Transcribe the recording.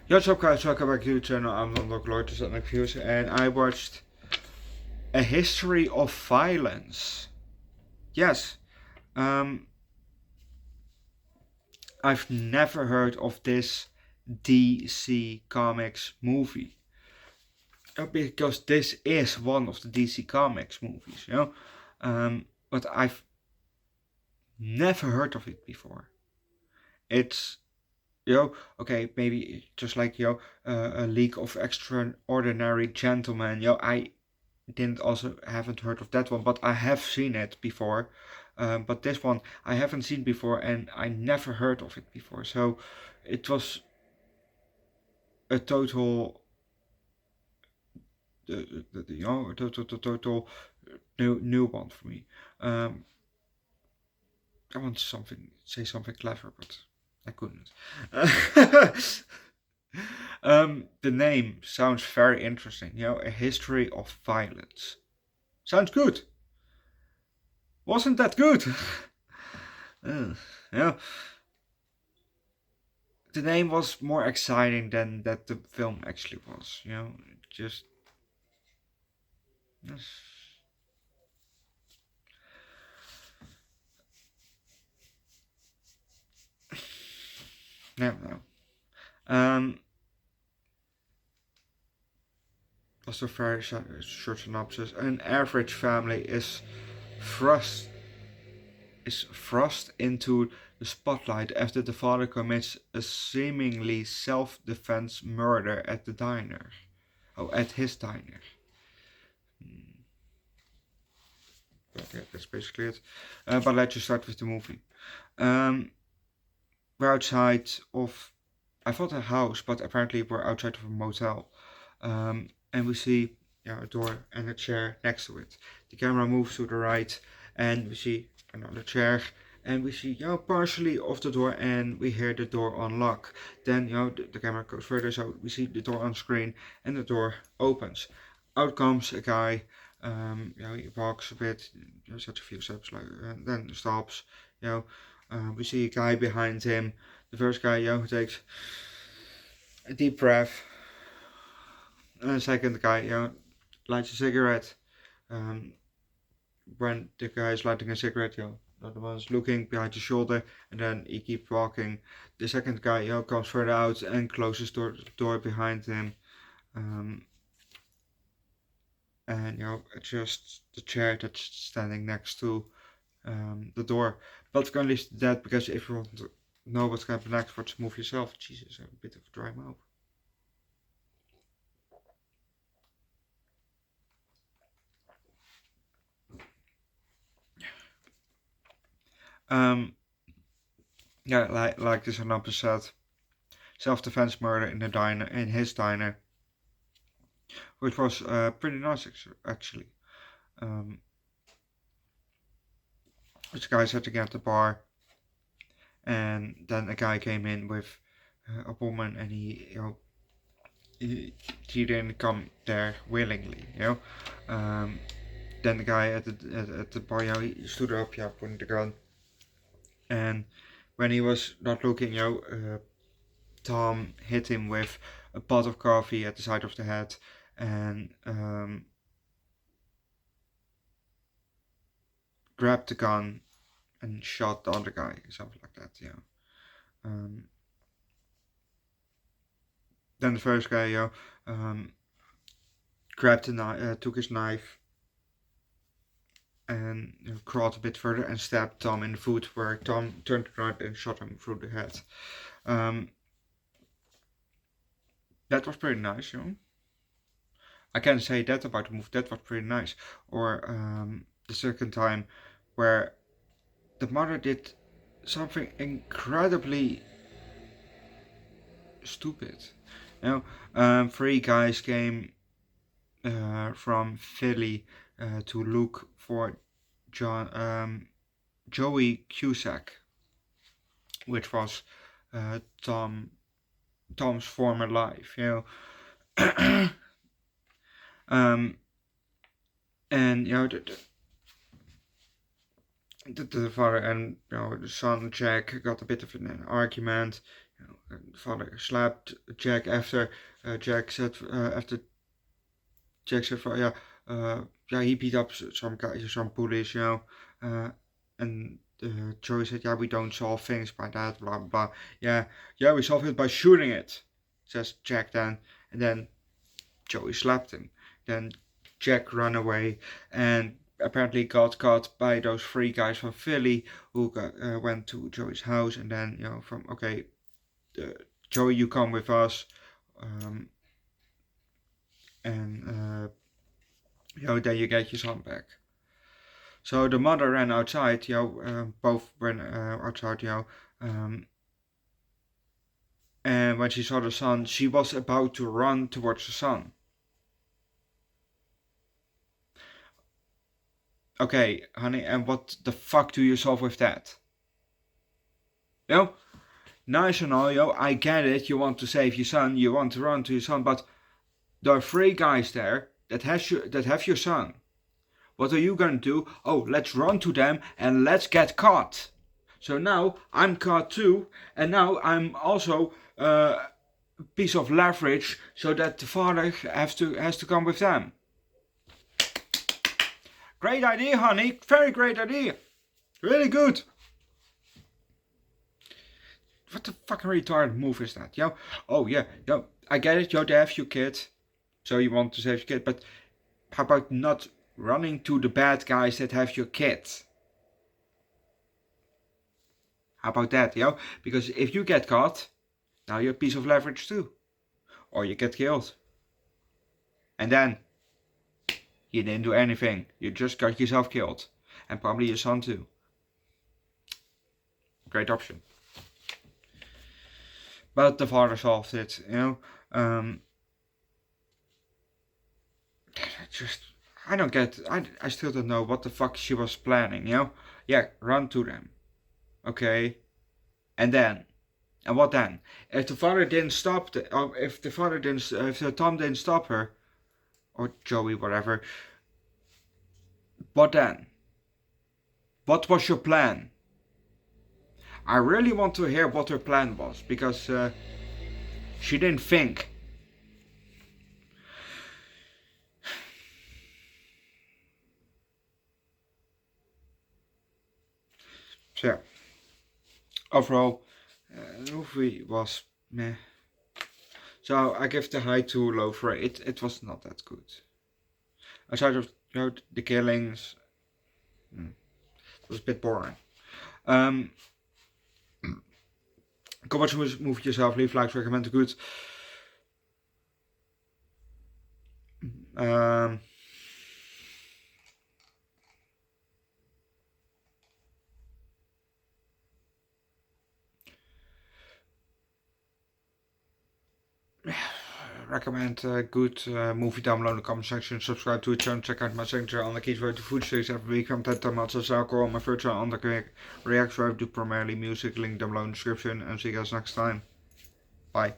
Yo, what's up guys, welcome back to the channel. I'm Underdog Reacts and I watched A History of Violence. Yes, um, I've never heard of this DC Comics movie. Because this is one of the DC Comics movies, but I've never heard of it before. It's okay, maybe just like a League of Extraordinary Gentlemen. I didn't also haven't heard of that one, but I have seen it before. But this one I haven't seen before, and I never heard of it before. So it was a total, total new one for me. I want say something clever, but I couldn't. The name sounds very interesting. A history of violence. Sounds good. Wasn't that good? Yeah. The name was more exciting than that the film actually was. Just. Yes. No. Also very short synopsis. An average family is thrust into the spotlight after the father commits a seemingly self-defense murder at the diner. At his diner. Yeah, that's basically it. But let's just start with the movie. We're outside of, I thought a house, but apparently we're outside of a motel. And we see a door and a chair next to it. The camera moves to the right, and we see another chair, and we see partially of the door, and we hear the door unlock. Then the camera goes further, so we see the door on screen, and the door opens. Out comes a guy. He walks a bit, such a few steps, and then stops. We see a guy behind him. The first guy, who takes a deep breath. And the second guy, lights a cigarette. When the guy is lighting a cigarette, the other one's looking behind his shoulder, and then he keeps walking. The second guy, comes further out and closes the door behind him. And adjusts the chair that's standing next to the door. But we're gonna leave that because if you want to know what's gonna happen next, watch the movie yourself. Jesus, I have a bit of a dry mouth. Like this another said, self-defense murder in his diner, which was pretty nice actually. This guy sitting at the bar, and then a guy came in with a woman, and he didn't come there willingly, Then the guy at the bar, he stood up, pointing the gun, and when he was not looking, Tom hit him with a pot of coffee at the side of the head, and grabbed the gun and shot the other guy, something like that. Then the first guy, grabbed the knife, took his knife, and crawled a bit further and stabbed Tom in the foot, where Tom turned around and shot him through the head. That was pretty nice, I can say that about the movie. That was pretty nice. Or the second time, where the mother did something incredibly stupid. Three guys came from Philly to look for Joey Cusack, which was Tom's former life, and the father and the son Jack got a bit of an argument. Father slapped Jack after Jack said yeah, yeah, he beat up some guys, some bullies, and Joey said, yeah, we don't solve things by that, blah blah. Yeah, yeah, we solve it by shooting it, says Jack then, and then Joey slapped him. Then Jack ran away and apparently got caught by those three guys from Philly who went to Joey's house, and then from okay, Joey, you come with us, and then you get your son back. So the mother ran outside, both ran outside, and when she saw the son, she was about to run towards the son. Okay, honey, and what the fuck do you solve with that? Nice and all, I get it, you want to save your son, you want to run to your son, but there are three guys there that have your son. What are you gonna do? Oh, let's run to them and let's get caught. So now I'm caught too, and now I'm also a piece of leverage so that the father has to come with them. Great idea, honey. Very great idea. Really good. What the fucking retarded move is that? Oh yeah, I get it, they have your kid. So you want to save your kid, but how about not running to the bad guys that have your kid? How about that, Because if you get caught, now you're a piece of leverage too. Or you get killed. And then you didn't do anything. You just got yourself killed. And probably your son too. Great option. But the father solved it, I don't get, I still don't know what the fuck she was planning, Yeah, run to them. Okay. And what then? If the father didn't stop, if Tom didn't stop her, or Joey, whatever, what then? What was your plan? I really want to hear what her plan was, because she didn't think. So yeah, overall, the movie was meh. So I give the high to low for it. It was not that good. Aside of the killings, it was a bit boring. Go watch the movie yourself. Leave likes, recommend it good. Recommend good movie down below in the comment section. Subscribe to the channel. Check out my signature on the keys where the food series every week from 10 tomates of alcohol on my first channel Underdog Reacts where I do primarily music. Link down below in the description. And see you guys next time. Bye.